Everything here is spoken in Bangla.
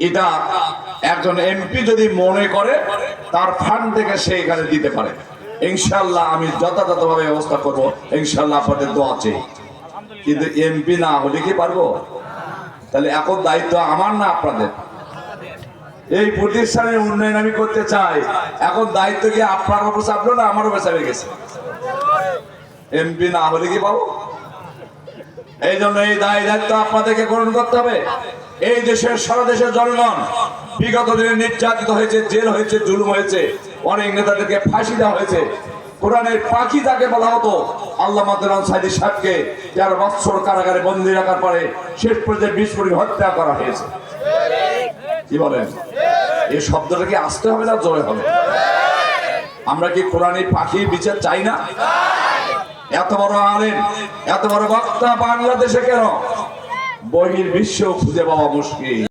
এটা একজন এমপি যদি মনে করে তার ফান্ড থেকে সে এখানে দিতে পারে, ইনশাআল্লাহ আমি যথাযথভাবে ব্যবস্থা করব, ইনশাআল্লাহ আপনাদের দোয়া চাই। কিন্তু এমপি না হলে কি পারবো? তাহলে এখন দায়িত্ব আমার না আপনাদের? এই প্রতিষ্ঠানের উন্নয়ন আমি করতে চাই, এখন দায়িত্ব কি আপনার উপর চাপলো না আমার উপর চাপে গেছে? এমপি না হলে কি পাবো? এই জন্য এই দায়িত্ব আপনাদেরকে গ্রহণ করতে হবে। এই দেশের সারা দেশের জনগণ বিগত দিনে নির্যাতিত হয়েছে, জেল হয়েছে, জুলুম হয়েছে, অনেক নেতাদেরকে ফাঁসি দেওয়া হয়েছে। কোরআনের পাখি যাকে বলা হতো, আল্লামা দেওয়ান সাঈদী সাহেবকে 13 বছর কারাগারে বন্দী রাখার পরে শেষ পর্যায়ে বিস্ফোরণে হত্যা করা হয়েছে। কি বলেন? এই শব্দটা কি আসতে হবে না জোরে হবে? আমরা কি কোরআনের পাখি বিচার চাই না? এত বড় আলেম, এত বড় বক্তা বাংলাদেশে কেন? বহির্বিশ্ব খুঁজে পাওয়া মুশকিল।